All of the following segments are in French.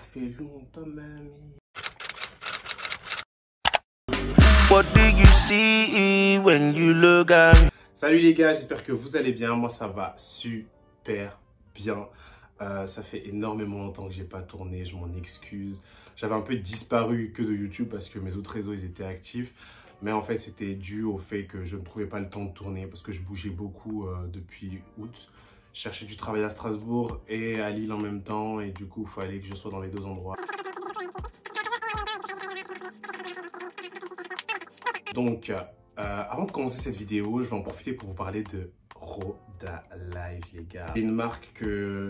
fait longtemps, mamie. What do you see when you look at me? Salut les gars, j'espère que vous allez bien. Moi, ça va super bien. Ça fait énormément longtemps que j'ai pas tourné, je m'en excuse. J'avais un peu disparu que de YouTube parce que mes autres réseaux ils étaient actifs. Mais en fait, c'était dû au fait que je ne trouvais pas le temps de tourner parce que je bougeais beaucoup depuis août. Je cherchais du travail à Strasbourg et à Lille en même temps. Et du coup, il fallait que je sois dans les deux endroits. Donc, avant de commencer cette vidéo, je vais en profiter pour vous parler de Roda Live, les gars. C'est une marque que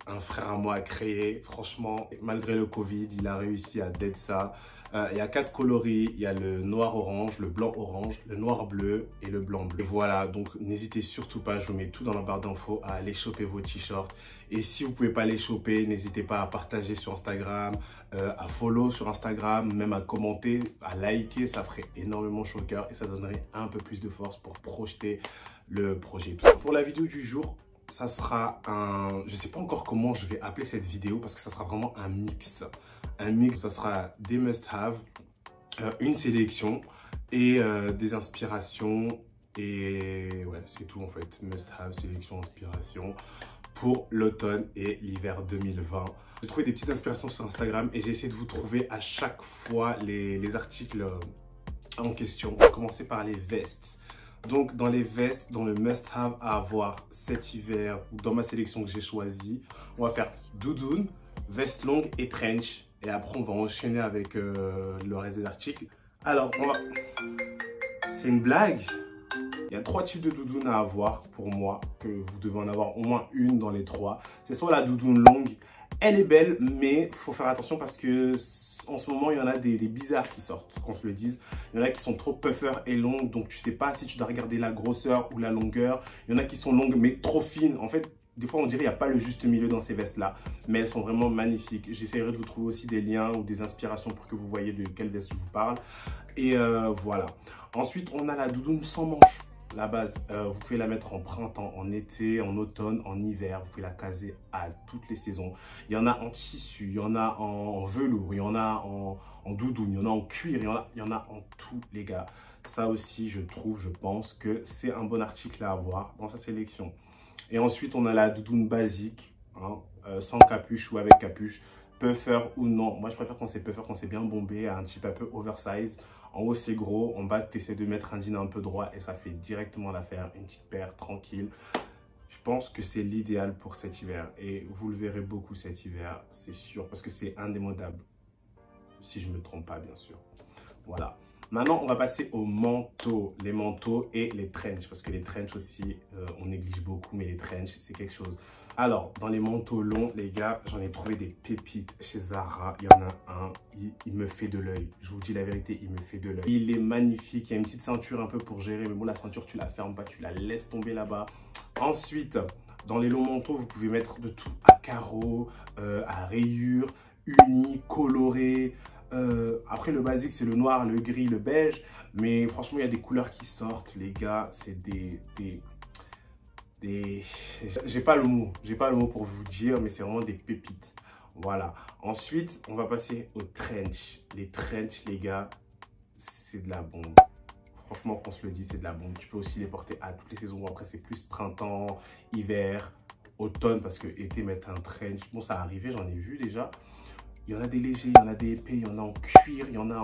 un frère à moi a créée. Franchement, malgré le Covid, il a réussi à dead ça. Il y a 4 coloris. Il y a le noir orange, le blanc orange, le noir bleu et le blanc bleu. Et voilà, donc n'hésitez surtout pas, je vous mets tout dans la barre d'infos, à aller choper vos t-shirts. Et si vous ne pouvez pas les choper, n'hésitez pas à partager sur Instagram, à follow sur Instagram, même à commenter, à liker. Ça ferait énormément chaud au cœur et ça donnerait un peu plus de force pour projeter le projet. Pour la vidéo du jour, ça sera un... Je ne sais pas encore comment je vais appeler cette vidéo parce que ça sera vraiment un mix. Un mix, ça sera des must-have, une sélection et des inspirations. Et ouais, c'est tout en fait. Must-have, sélection, inspiration pour l'automne et l'hiver 2020. J'ai trouvé des petites inspirations sur Instagram et j'ai essayé de vous trouver à chaque fois les articles en question. On va commencer par les vestes. Donc, dans les vestes, dans le must-have à avoir cet hiver, ou dans ma sélection que j'ai choisie, on va faire doudoune, veste longue et trench. Et après, on va enchaîner avec le reste des articles. Alors, c'est une blague. Il y a 3 types de doudounes à avoir pour moi, que vous devez en avoir au moins une dans les 3. C'est soit la doudoune longue, elle est belle, mais il faut faire attention parce que en ce moment, il y en a des bizarres qui sortent, qu'on se le dise. Il y en a qui sont trop puffer et longues, donc tu sais pas si tu dois regarder la grosseur ou la longueur. Il y en a qui sont longues mais trop fines. En fait, des fois, on dirait qu'il n'y a pas le juste milieu dans ces vestes-là, mais elles sont vraiment magnifiques. J'essaierai de vous trouver aussi des liens ou des inspirations pour que vous voyez de quelle veste je vous parle. Et voilà. Ensuite, on a la doudoune sans manches. La base, vous pouvez la mettre en printemps, en été, en automne, en hiver. Vous pouvez la caser à toutes les saisons. Il y en a en tissu, il y en a en velours, il y en a en doudoune, il y en a en cuir, il y en a en tout, les gars. Ça aussi, je pense que c'est un bon article à avoir dans sa sélection. Et ensuite, on a la doudoune basique, hein, sans capuche ou avec capuche, puffer ou non. Moi, je préfère quand c'est puffer, quand c'est bien bombé, un petit peu oversize. En haut, c'est gros. En bas, tu essaies de mettre un jean un peu droit et ça fait directement l'affaire. Une petite paire tranquille. Je pense que c'est l'idéal pour cet hiver. Et vous le verrez beaucoup cet hiver, c'est sûr, parce que c'est indémodable. Si je ne me trompe pas, bien sûr. Voilà. Maintenant, on va passer aux manteaux. Les manteaux et les trenches. Parce que les trenches aussi, on néglige beaucoup, mais les trenches, c'est quelque chose. Alors, dans les manteaux longs, les gars, j'en ai trouvé des pépites chez Zara. Il y en a un, il me fait de l'œil. Je vous dis la vérité, il me fait de l'œil. Il est magnifique. Il y a une petite ceinture un peu pour gérer. Mais bon, la ceinture, tu la fermes pas, tu la laisses tomber là-bas. Ensuite, dans les longs manteaux, vous pouvez mettre de tout. À carreaux, à rayures, unis, colorés. Après, le basique, c'est le noir, le gris, le beige. Mais franchement, il y a des couleurs qui sortent, les gars. C'est j'ai pas le mot pour vous dire, mais c'est vraiment des pépites. Voilà. Ensuite, on va passer aux trench. Les trench, les gars, c'est de la bombe. Franchement, qu'on se le dit, c'est de la bombe. Tu peux aussi les porter à toutes les saisons. Après, c'est plus printemps, hiver, automne, parce que été, mettre un trench. Bon, ça arrivait, j'en ai vu déjà. Il y en a des légers, il y en a des épais, il y en a en cuir, il y en a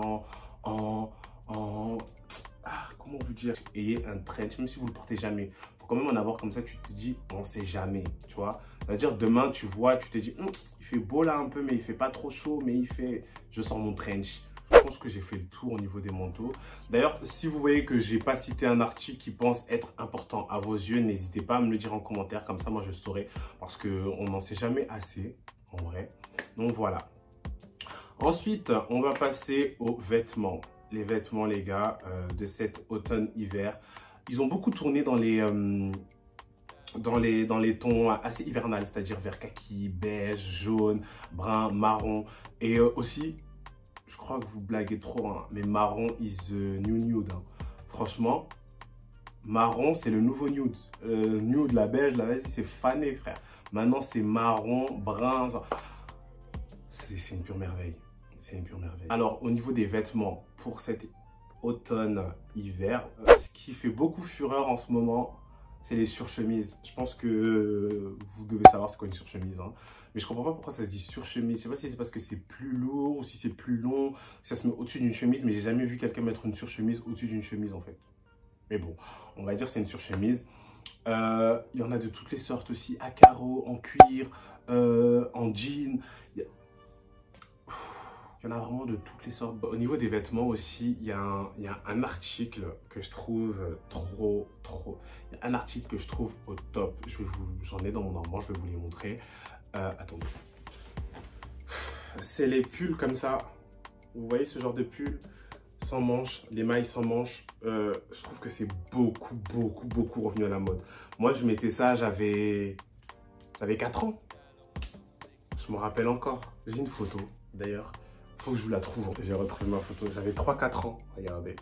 comment vous dire, ayez un trench, même si vous ne le portez jamais. Il faut quand même en avoir comme ça, tu te dis, on ne sait jamais, tu vois. C'est-à-dire, demain, tu vois, tu te dis, il fait beau là un peu, mais il fait pas trop chaud, mais il fait, je sors mon trench. Je pense que j'ai fait le tour au niveau des manteaux. D'ailleurs, si vous voyez que j'ai pas cité un article qui pense être important à vos yeux, n'hésitez pas à me le dire en commentaire, comme ça, moi, je saurai, parce qu'on n'en sait jamais assez, en vrai. Donc, voilà. Ensuite, on va passer aux vêtements. Les vêtements, les gars, de cet automne-hiver. Ils ont beaucoup tourné dans les tons assez hivernales, c'est-à-dire vert kaki, beige, jaune, brun, marron. Et aussi, je crois que vous blaguez trop, hein, mais marron is the new nude. Hein. Franchement, marron, c'est le nouveau nude. Nude, la beige, là, vas-y, c'est fané, frère. Maintenant, c'est marron, brun. c'est une pure merveille. C'est une pure merveille. Alors, au niveau des vêtements, pour cet automne-hiver, ce qui fait beaucoup fureur en ce moment, c'est les surchemises. Je pense que vous devez savoir c'est quoi une surchemise. Hein. Mais je comprends pas pourquoi ça se dit surchemise. Je sais pas si c'est parce que c'est plus lourd ou si c'est plus long. Ça se met au-dessus d'une chemise, mais j'ai jamais vu quelqu'un mettre une surchemise au-dessus d'une chemise en fait. Mais bon, on va dire c'est une surchemise. Il y en a de toutes les sortes aussi, à carreaux, en cuir, en jean. Il y en a vraiment de toutes les sortes. Au niveau des vêtements aussi, il y a un article que je trouve trop. Il y a un article que je trouve au top. J'en ai dans mon armoire, je vais vous les montrer. Attendez. C'est les pulls comme ça. Vous voyez ce genre de pull sans manches, les mailles sans manches. Je trouve que c'est beaucoup revenu à la mode. Moi, je mettais ça, j'avais 4 ans. Je me rappelle encore. J'ai une photo d'ailleurs. Faut que je vous la trouve. J'ai retrouvé ma photo. J'avais 3-4 ans. Regardez.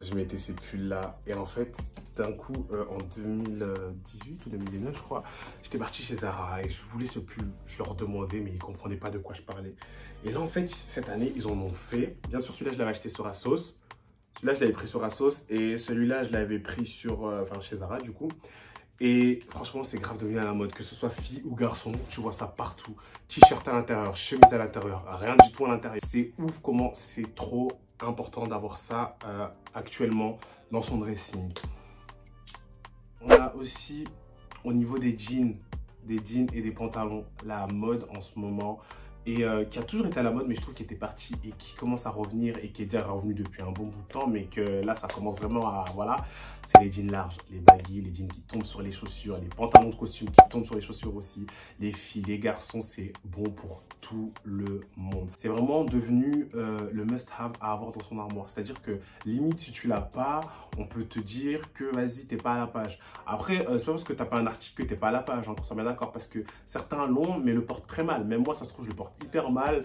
Je mettais ces pulls-là. Et en fait, d'un coup, en 2018 ou 2019, je crois, j'étais parti chez Zara et je voulais ce pull. Je leur demandais, mais ils ne comprenaient pas de quoi je parlais. Et là, en fait, cette année, ils en ont fait. Bien sûr, celui-là, je l'avais acheté sur Asos. Celui-là, je l'avais pris sur Asos. Et celui-là, je l'avais pris chez Zara, du coup. Et franchement, c'est grave devenu à la mode, que ce soit fille ou garçon, tu vois ça partout. T-shirt à l'intérieur, chemise à l'intérieur, rien du tout à l'intérieur. C'est ouf comment c'est trop important d'avoir ça actuellement dans son dressing. On a aussi au niveau des jeans et des pantalons, la mode en ce moment. Et qui a toujours été à la mode, mais je trouve qu'il était parti et qui commence à revenir et qui est déjà revenu depuis un bon bout de temps, mais que là, ça commence vraiment à, voilà, c'est les jeans larges, les baggy, les jeans qui tombent sur les chaussures, les pantalons de costume qui tombent sur les chaussures aussi, les filles, les garçons, c'est bon pour tout le monde. C'est vraiment devenu le must-have à avoir dans son armoire, c'est-à-dire que limite, si tu l'as pas, on peut te dire que vas-y, t'es pas à la page. Après, c'est pas parce que t'as pas un article que t'es pas à la page, hein, qu'on soit bien d'accord, parce que certains l'ont, mais le portent très mal. Même moi, ça se trouve, je le porte hyper mal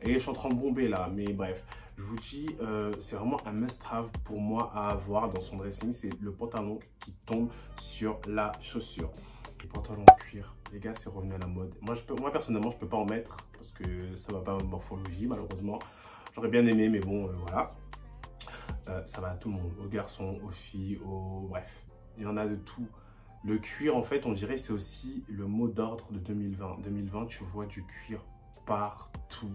et je suis en train de bomber là, mais bref, je vous dis, c'est vraiment un must-have pour moi à avoir dans son dressing, c'est le pantalon qui tombe sur la chaussure. Le pantalon en cuir, les gars, c'est revenu à la mode. Moi personnellement, je peux pas en mettre parce que ça va pas à ma morphologie, malheureusement. J'aurais bien aimé, mais bon, voilà. Ça va à tout le monde, aux garçons, aux filles, bref, il y en a de tout. Le cuir, en fait, on dirait c'est aussi le mot d'ordre de 2020. 2020, tu vois du cuir partout.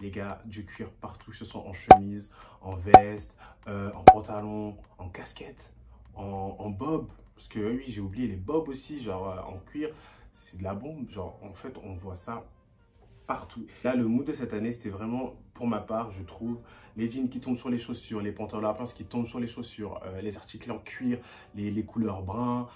Les gars, du cuir partout, que ce soit en chemise, en veste, en pantalon, en casquette, en bob. Parce que oui, j'ai oublié les bobs aussi, genre en cuir, c'est de la bombe. Genre, en fait, on voit ça partout. Là, le mood de cette année, c'était vraiment, pour ma part, je trouve, les jeans qui tombent sur les chaussures, les pantalons à pince qui tombent sur les chaussures, les articles en cuir, les couleurs brun,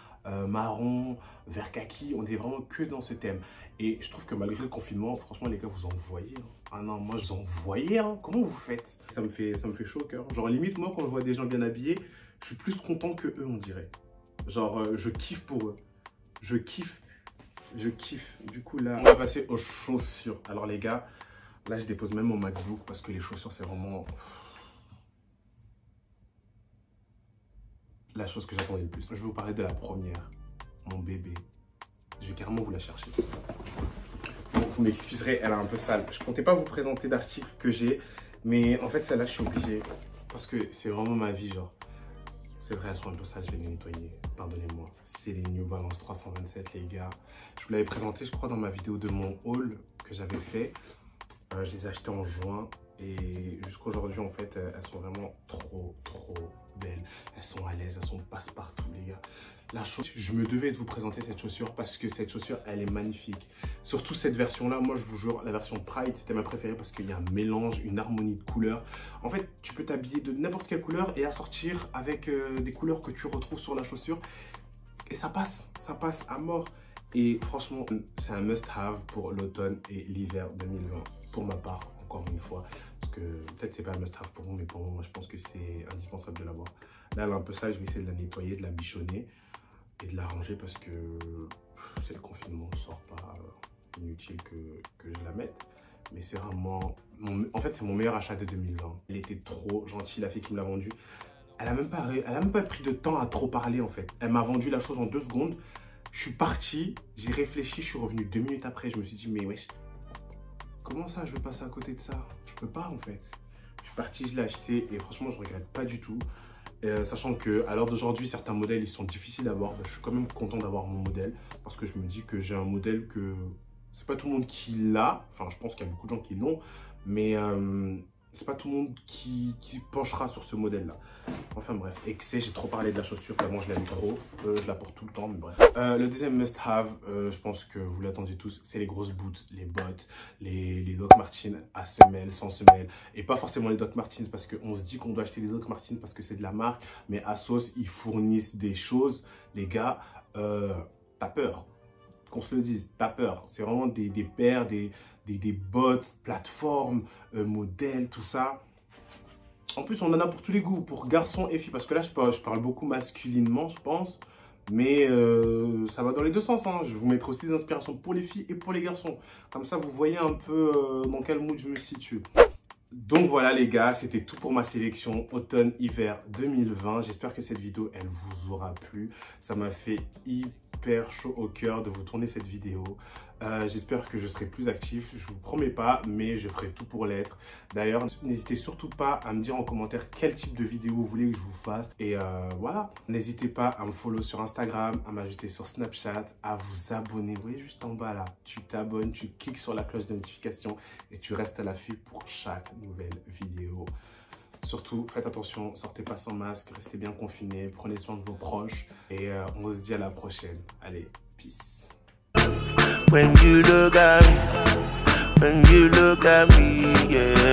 marron, vert kaki, on est vraiment que dans ce thème. Et je trouve que malgré le confinement, franchement, les gars, vous en voyez. Hein. Ah non, moi, je vous en voyais. Hein. Comment vous faites? Ça me fait chaud au cœur. Genre, limite, moi, quand je vois des gens bien habillés, je suis plus content que eux, on dirait. Genre, je kiffe pour eux. Je kiffe. Du coup, là, on va passer aux chaussures. Alors, les gars, là, je dépose même mon MacBook parce que les chaussures, c'est vraiment la chose que j'attendais le plus. Je vais vous parler de la première, mon bébé. Je vais carrément vous la chercher. Bon, vous m'excuserez, elle est un peu sale. Je comptais pas vous présenter d'articles que j'ai, mais en fait, celle-là, je suis obligé parce que c'est vraiment ma vie, genre. C'est vrai, elles sont un peu sales, je vais les nettoyer. Pardonnez-moi. C'est les New Balance 327, les gars. Je vous l'avais présenté, je crois, dans ma vidéo de mon haul que j'avais fait. Je les ai achetées en juin. Et jusqu'à aujourd'hui, en fait, elles sont vraiment trop belles. Elles sont à l'aise, elles sont passe-partout, les gars. La chaussure, je me devais de vous présenter cette chaussure parce que cette chaussure, elle est magnifique. Surtout cette version-là, moi je vous jure, la version Pride, c'était ma préférée parce qu'il y a un mélange, une harmonie de couleurs. En fait, tu peux t'habiller de n'importe quelle couleur et assortir avec des couleurs que tu retrouves sur la chaussure. Et ça passe à mort. Et franchement, c'est un must-have pour l'automne et l'hiver 2020, pour ma part, encore une fois. Parce que peut-être c'est pas un must-have pour vous, mais pour moi, je pense que c'est indispensable de l'avoir. Là, elle est un peu sale, je vais essayer de la nettoyer, de la bichonner et de la ranger parce que c'est le confinement, on sort pas, inutile que je la mette. Mais c'est vraiment, en fait, c'est mon meilleur achat de 2020. Elle était trop gentille, la fille qui me l'a vendue. Elle a même pas pris de temps à trop parler, en fait. Elle m'a vendu la chose en 2 secondes. Je suis parti, j'ai réfléchi, je suis revenu 2 minutes après. Je me suis dit, mais wesh, comment ça je vais passer à côté de ça? Je peux pas en fait. Je suis parti, je l'ai acheté et franchement je regrette pas du tout. Sachant que à l'heure d'aujourd'hui certains modèles ils sont difficiles à avoir, je suis quand même content d'avoir mon modèle parce que je me dis que j'ai un modèle que c'est pas tout le monde qui l'a, enfin je pense qu'il y a beaucoup de gens qui l'ont, mais c'est pas tout le monde qui penchera sur ce modèle là. Enfin bref, excès, j'ai trop parlé de la chaussure, tellement je l'aime trop, je la porte tout le temps, mais bref. Le deuxième must have, je pense que vous l'attendiez tous, c'est les grosses bottes, les bottes, les Doc Martens à semelle, sans semelle, et pas forcément les Doc Martens parce qu'on se dit qu'on doit acheter des Doc Martens parce que c'est de la marque, mais ASOS ils fournissent des choses, les gars, t'as peur. Qu'on se le dise, t'as peur. C'est vraiment des paires, des bottes, plateformes, modèles, tout ça. En plus, on en a pour tous les goûts, pour garçons et filles. Parce que là, je parle beaucoup masculinement, je pense. Mais ça va dans les deux sens. Hein. Je vais vous mettre aussi des inspirations pour les filles et pour les garçons. Comme ça, vous voyez un peu dans quel mood je me situe. Donc voilà les gars, c'était tout pour ma sélection automne-hiver 2020. J'espère que cette vidéo, elle vous aura plu. Ça m'a fait hyper chaud au cœur de vous tourner cette vidéo. J'espère que je serai plus actif, je vous promets pas, mais je ferai tout pour l'être. D'ailleurs, n'hésitez surtout pas à me dire en commentaire quel type de vidéo vous voulez que je vous fasse. Et voilà, n'hésitez pas à me follow sur Instagram, à m'ajouter sur Snapchat, à vous abonner. Vous voyez juste en bas là, tu t'abonnes, tu cliques sur la cloche de notification et tu restes à l'affût pour chaque nouvelle vidéo. Surtout, faites attention, sortez pas sans masque, restez bien confinés, prenez soin de vos proches et on se dit à la prochaine. Allez, peace. When you look at me, yeah.